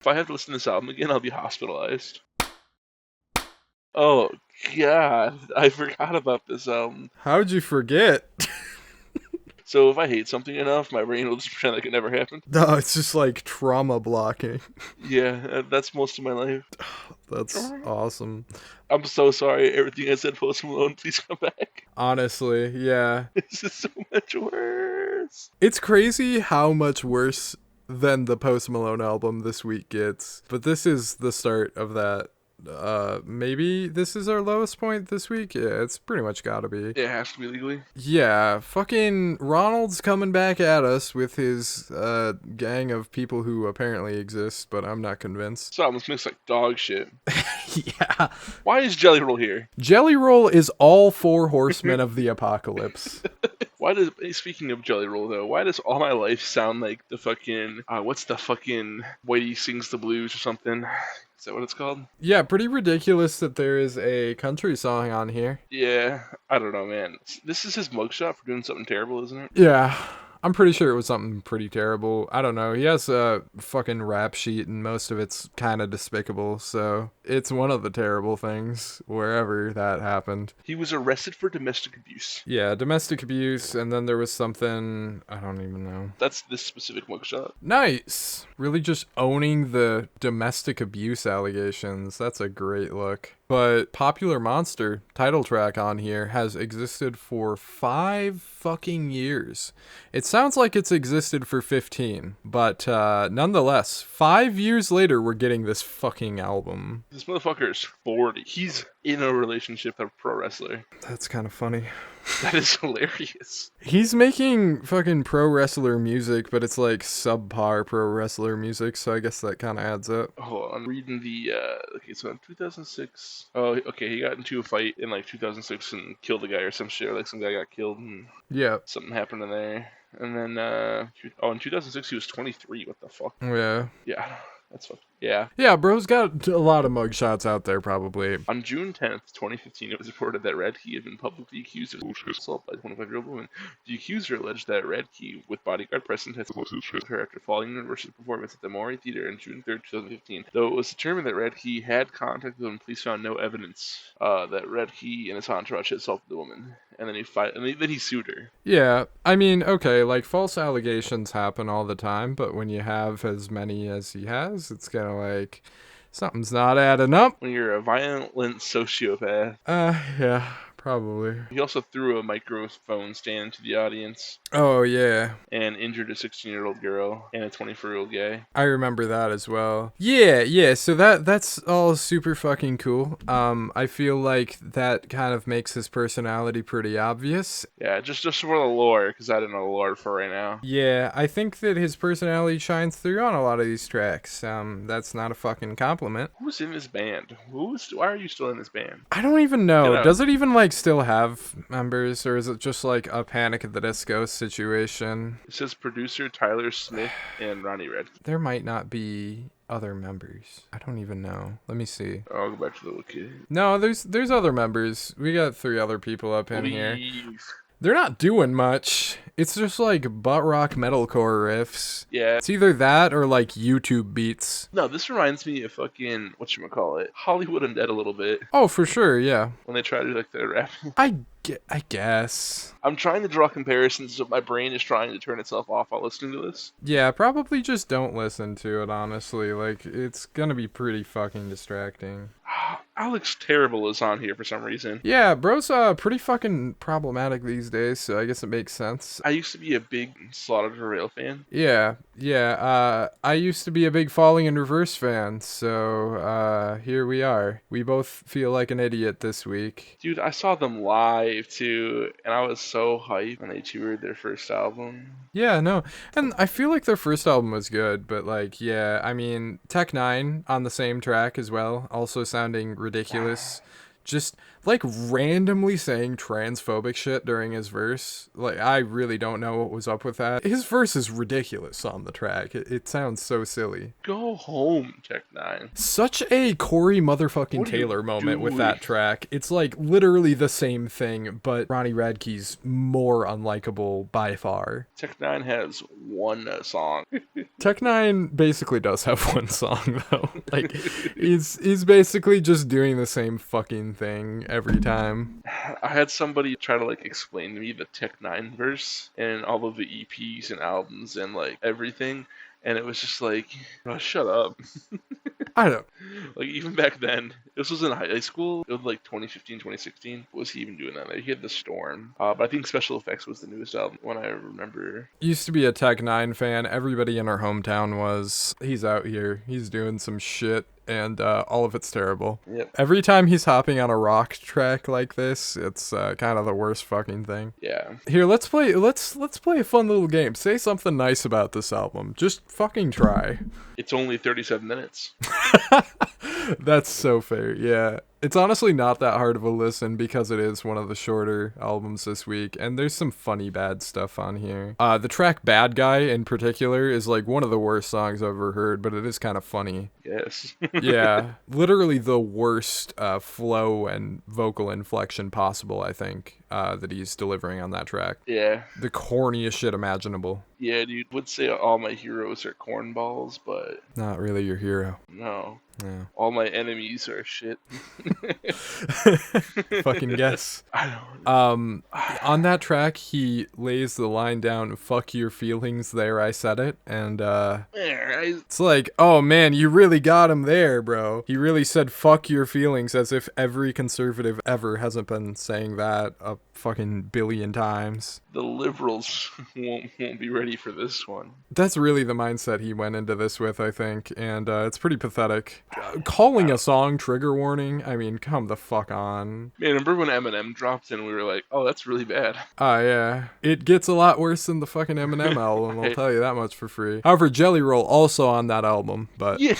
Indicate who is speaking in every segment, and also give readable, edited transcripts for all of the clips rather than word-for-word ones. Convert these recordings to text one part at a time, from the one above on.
Speaker 1: If I have to listen to this album again, I'll be hospitalized. Oh, God. I forgot about this album.
Speaker 2: How'd you forget?
Speaker 1: So if I hate something enough, my brain will just pretend like it never happened.
Speaker 2: No, it's just like trauma blocking.
Speaker 1: Yeah, that's most of my life.
Speaker 2: That's awesome.
Speaker 1: I'm so sorry. Everything I said, Post Malone, please come back.
Speaker 2: Honestly, yeah.
Speaker 1: This is so much worse.
Speaker 2: It's crazy how much worse than the Post Malone album this week gets. But this is the start of that. Maybe this is our lowest point this week? Yeah, it's pretty much gotta be.
Speaker 1: It has to be legally.
Speaker 2: Yeah, fucking Ronald's coming back at us with his gang of people who apparently exist, but I'm not convinced.
Speaker 1: This album smells like dog shit.
Speaker 2: Yeah.
Speaker 1: Why is Jelly Roll here?
Speaker 2: Jelly Roll is all four horsemen of the apocalypse.
Speaker 1: Why does, speaking of Jelly Roll though, why does All My Life sound like the fucking, what's the fucking Whitey Sings the Blues or something? Is that what it's called?
Speaker 2: Yeah, pretty ridiculous that there is a country song on here.
Speaker 1: Yeah, I don't know, man. This is his mugshot for doing something terrible, isn't it?
Speaker 2: Yeah, I'm pretty sure it was something pretty terrible. I don't know. He has a fucking rap sheet and most of it's kind of despicable, so it's one of the terrible things wherever that happened.
Speaker 1: He was arrested for domestic abuse.
Speaker 2: Yeah, domestic abuse, and then there was something, I don't even know.
Speaker 1: That's this specific mugshot.
Speaker 2: Nice! Really just owning the domestic abuse allegations. That's a great look. But Popular Monster, title track on here, has existed for 5 fucking years. It sounds like it's existed for 15, but nonetheless, 5 years later, we're getting this fucking album.
Speaker 1: This motherfucker is 40. He's in a relationship with a pro wrestler.
Speaker 2: That's kind of funny.
Speaker 1: That is hilarious.
Speaker 2: He's making fucking pro wrestler music, but it's like subpar pro wrestler music, so I guess that kind of adds up.
Speaker 1: Hold on, I'm reading the, okay, so in 2006, oh, okay, he got into a fight in, like, 2006 and killed a guy or some shit, or, like, some guy got killed and
Speaker 2: Yeah.
Speaker 1: something happened in there. And then, in 2006 he was 23, what the fuck?
Speaker 2: Yeah.
Speaker 1: Yeah, that's fucked. Yeah.
Speaker 2: Yeah, bro's got a lot of mugshots out there, probably.
Speaker 1: On June 10th, 2015, it was reported that Radke had been publicly accused of assault by a 25-year-old woman. The accuser alleged that Radke, with bodyguard present, had assaulted her after following the University performance at the Maury Theater on June 3rd, 2015. Though it was determined that Radke had contact with him, police found no evidence that Radke and his entourage had assaulted the woman. And then he sued her.
Speaker 2: Yeah, I mean, okay, like false allegations happen all the time, but when you have as many as he has, it's kind of like something's not adding up.
Speaker 1: When you're a violent sociopath.
Speaker 2: Yeah, probably.
Speaker 1: He also threw a microphone stand into the audience.
Speaker 2: Oh, yeah.
Speaker 1: And injured a 16-year-old girl and a 24-year-old guy.
Speaker 2: I remember that as well. Yeah, so that's all super fucking cool. I feel like that kind of makes his personality pretty obvious.
Speaker 1: Yeah, just for the lore, because I don't know the lore for right now.
Speaker 2: Yeah, I think that his personality shines through on a lot of these tracks. That's not a fucking compliment.
Speaker 1: Who's in this band? Why are you still in this band?
Speaker 2: I don't even know. Does it even like still have members, or is it just like a Panic at the Disco situation?
Speaker 1: It says producer Tyler Smith and Ronnie Radke.
Speaker 2: There might not be other members. I don't even know. Let me see.
Speaker 1: I'll go back to the wiki.
Speaker 2: No, there's other members. We got 3 other people up in here. They're not doing much. It's just like butt rock metalcore riffs.
Speaker 1: Yeah.
Speaker 2: It's either that or like YouTube beats.
Speaker 1: No, this reminds me of fucking, whatchamacallit, Hollywood Undead a little bit.
Speaker 2: Oh, for sure, yeah.
Speaker 1: When they try to do like their rap.
Speaker 2: I guess.
Speaker 1: I'm trying to draw comparisons, so my brain is trying to turn itself off while listening to this.
Speaker 2: Yeah, probably just don't listen to it, honestly. Like, it's gonna be pretty fucking distracting.
Speaker 1: Alex Terrible is on here for some reason.
Speaker 2: Yeah, bro's pretty fucking problematic these days, so I guess it makes sense.
Speaker 1: I used to be a big Slaughter to Rail fan.
Speaker 2: Yeah, I used to be a big Falling in Reverse fan, so here we are. We both feel like an idiot this week.
Speaker 1: Dude, I saw them live too, and I was so hyped when they toured their first album.
Speaker 2: Yeah, no, and I feel like their first album was good, but like, yeah, I mean, Tech Nine on the same track as well, also sounding ridiculous. just like randomly saying transphobic shit during his verse. Like, I really don't know what was up with that. His verse is ridiculous on the track. It sounds so silly.
Speaker 1: Go home, Tech Nine.
Speaker 2: Such a Corey motherfucking
Speaker 1: What are you
Speaker 2: Taylor moment with
Speaker 1: doing?
Speaker 2: that track. It's like literally the same thing, but Ronnie Radke's more unlikable by far.
Speaker 1: Tech Nine has one song.
Speaker 2: Tech Nine basically does have one song though. Like, he's basically just doing the same fucking thing every time.
Speaker 1: I had somebody try to like explain to me the Tech Nine verse and all of the EPs and albums and like everything, and it was just like, oh, shut up.
Speaker 2: I don't.
Speaker 1: Like, even back then, this was in high school. It was like 2015, 2016. What was he even doing that? He had The Storm. But I think Special Effects was the newest album when I remember.
Speaker 2: Used to be a Tech Nine fan. Everybody in our hometown was. He's out here. He's doing some shit. And all of it's terrible.
Speaker 1: Yep.
Speaker 2: Every time he's hopping on a rock track like this, it's kind of the worst fucking thing.
Speaker 1: Yeah.
Speaker 2: Here, let's play a fun little game. Say something nice about this album. Just fucking try.
Speaker 1: It's only 37 minutes.
Speaker 2: That's so fair. Yeah. It's honestly not that hard of a listen because it is one of the shorter albums this week, and there's some funny bad stuff on here. The track Bad Guy in particular is like one of the worst songs I've ever heard, but it is kind of funny.
Speaker 1: Yes.
Speaker 2: Yeah, literally the worst flow and vocal inflection possible, I think, that he's delivering on that track.
Speaker 1: Yeah.
Speaker 2: The corniest shit imaginable.
Speaker 1: Yeah, dude. Would say all my heroes are cornballs, but
Speaker 2: Not really your hero.
Speaker 1: no.
Speaker 2: No.
Speaker 1: All my enemies are shit.
Speaker 2: Fucking guess.
Speaker 1: I don't.
Speaker 2: On that track, he lays the line down, "Fuck your feelings, there I said it," and it's like, oh man, you really got him there, bro. He really said "fuck your feelings" as if every conservative ever hasn't been saying that a fucking billion times.
Speaker 1: The liberals won't be ready for this one.
Speaker 2: That's really the mindset he went into this with, I think, and it's pretty pathetic. Calling a song trigger warning, I mean, come the fuck on.
Speaker 1: Man, remember when Eminem dropped and we were like, oh, that's really bad.
Speaker 2: Yeah. It gets a lot worse than the fucking Eminem album, I'll tell you that much for free. However, Jelly Roll also on that album, but
Speaker 1: Yeah.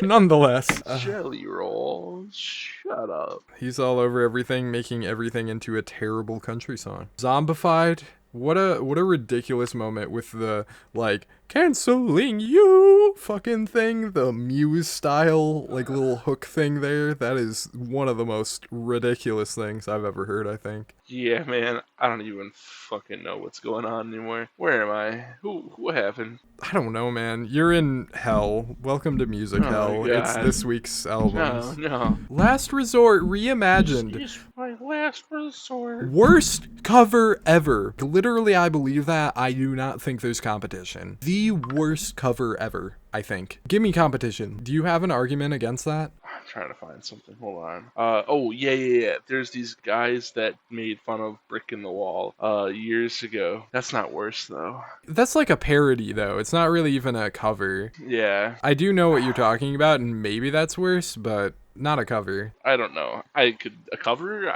Speaker 2: nonetheless.
Speaker 1: Jelly Roll, shut up.
Speaker 2: He's all over everything, making everything into a terrible country song. Zombified, what a ridiculous moment with the, like, canceling you fucking thing, the Muse style, like, little hook thing there. That is one of the most ridiculous things I've ever heard, I think.
Speaker 1: Yeah, man, I don't even fucking know what's going on anymore. Where am I? What happened?
Speaker 2: I don't know, man. You're in hell. Welcome to music hell.
Speaker 1: God.
Speaker 2: It's this week's albums.
Speaker 1: No.
Speaker 2: Last Resort Reimagined.
Speaker 1: It's my last resort.
Speaker 2: Worst cover ever. Literally, I believe that. I do not think there's competition. The worst cover ever, I think. Give me competition. Do you have an argument against that?
Speaker 1: I'm trying to find something. Hold on. Yeah. There's these guys that made fun of Brick in the Wall years ago. That's not worse, though.
Speaker 2: That's like a parody, though. It's not really even a cover.
Speaker 1: Yeah.
Speaker 2: I do know what you're talking about, and maybe that's worse, but not a cover.
Speaker 1: I don't know. A cover?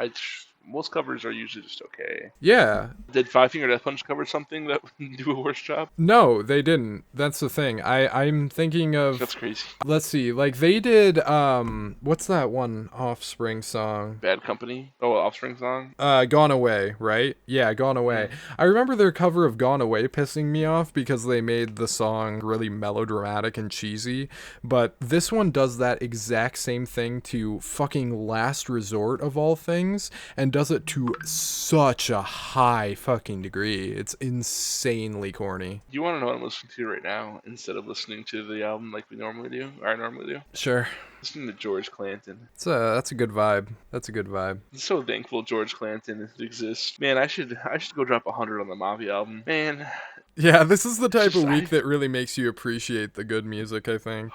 Speaker 1: Most covers are usually just okay.
Speaker 2: Yeah.
Speaker 1: Did Five Finger Death Punch cover something that would do a worse job?
Speaker 2: No, they didn't. That's the thing. I'm thinking of...
Speaker 1: That's crazy.
Speaker 2: Let's see. Like, they did, what's that one Offspring song?
Speaker 1: Bad Company? Oh, Offspring song?
Speaker 2: Gone Away, right? Yeah, Gone Away. I remember their cover of Gone Away pissing me off because they made the song really melodramatic and cheesy, but this one does that exact same thing to fucking Last Resort of all things, and does it to such a high fucking degree. It's insanely corny.
Speaker 1: You want to know what I'm listening to right now instead of listening to the album like I normally do?
Speaker 2: Sure.
Speaker 1: Listening to George Clanton.
Speaker 2: That's a good vibe. That's a good vibe.
Speaker 1: I'm so thankful George Clanton exists. Man, I should go drop 100 on the Mavi album. Man.
Speaker 2: Yeah, this is the type of week that really makes you appreciate the good music, I think.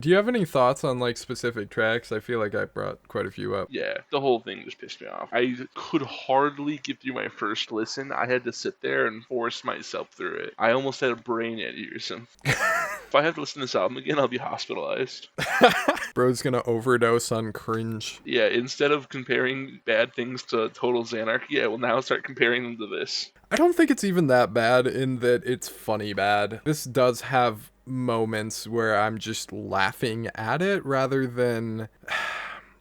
Speaker 2: Do you have any thoughts on, like, specific tracks? I feel like I brought quite a few up.
Speaker 1: Yeah, the whole thing just pissed me off. I could hardly get through my first listen. I had to sit there and force myself through it. I almost had a brain aneurysm. If I have to listen to this album again, I'll be hospitalized.
Speaker 2: Bro's gonna overdose on cringe.
Speaker 1: Yeah, instead of comparing bad things to Total Xanarchy, I will now start comparing them to this.
Speaker 2: I don't think it's even that bad in that it's funny bad. This does have moments where I'm just laughing at it rather than...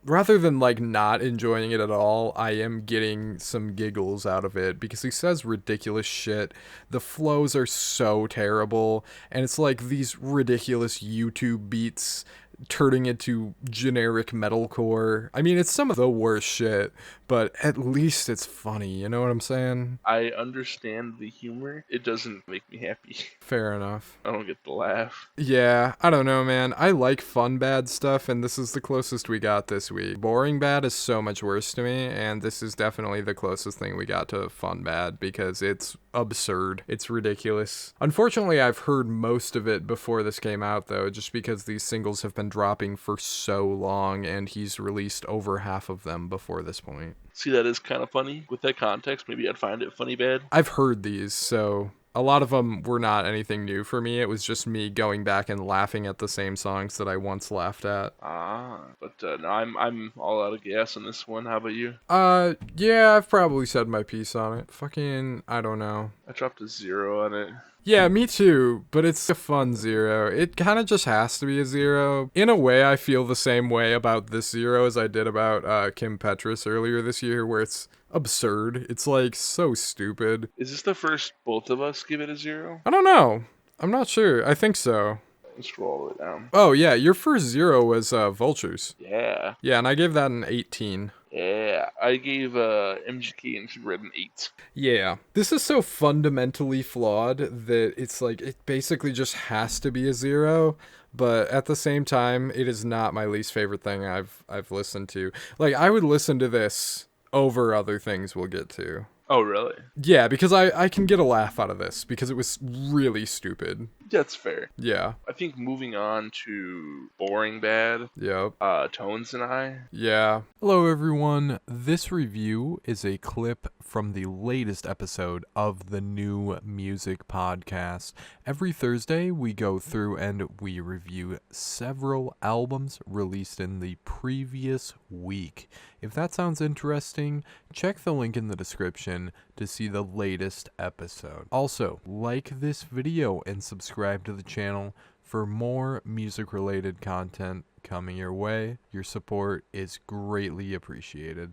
Speaker 2: rather than like not enjoying it at all, I am getting some giggles out of it because he says ridiculous shit. The flows are so terrible, and it's like these ridiculous YouTube beats turning into generic metalcore. I mean, it's some of the worst shit, but at least it's funny, you know what I'm saying?
Speaker 1: I understand the humor. It doesn't make me happy.
Speaker 2: Fair enough.
Speaker 1: I don't get the laugh.
Speaker 2: Yeah, I don't know, man. I like fun bad stuff, and this is the closest we got this week. Boring bad is so much worse to me, and this is definitely the closest thing we got to fun bad because it's absurd. It's ridiculous. Unfortunately, I've heard most of it before this came out, though, just because these singles have been dropping for so long, and he's released over half of them before this point.
Speaker 1: See, that is kind of funny. With that context, maybe I'd find it funny bad.
Speaker 2: I've heard these, so a lot of them were not anything new for me. It was just me going back and laughing at the same songs that I once laughed at.
Speaker 1: But no, I'm all out of gas on this one. How about you?
Speaker 2: Yeah, I've probably said my piece on it. Fucking, I don't know.
Speaker 1: I dropped a 0 on it.
Speaker 2: Yeah, me too, but it's a fun 0. It kind of just has to be a 0. In a way, I feel the same way about this 0 as I did about Kim Petras earlier this year, where it's absurd. It's like so stupid.
Speaker 1: Is this the first both of us give it a 0?
Speaker 2: I don't know. I'm not sure. I think so.
Speaker 1: Let's scroll all the way down.
Speaker 2: Oh, yeah, your first 0 was Vultures.
Speaker 1: Yeah.
Speaker 2: Yeah, and I gave that an 18.
Speaker 1: Yeah, I gave MGK and Sugar Red an 8.
Speaker 2: Yeah. This is so fundamentally flawed that it's like it basically just has to be a 0, but at the same time, it is not my least favorite thing I've listened to. Like, I would listen to this over other things we'll get to.
Speaker 1: Oh, really?
Speaker 2: Yeah, because I can get a laugh out of this because it was really stupid.
Speaker 1: That's fair.
Speaker 2: Yeah.
Speaker 1: I think moving on to Boring Bad,
Speaker 2: Yep.
Speaker 1: Tones and I.
Speaker 2: Yeah. Hello, everyone. This review is a clip from the latest episode of the New Music Podcast. Every Thursday, we go through and we review several albums released in the previous week. If that sounds interesting, check the link in the description to see the latest episode. Also, like this video and subscribe to the channel for more music-related content coming your way. Your support is greatly appreciated.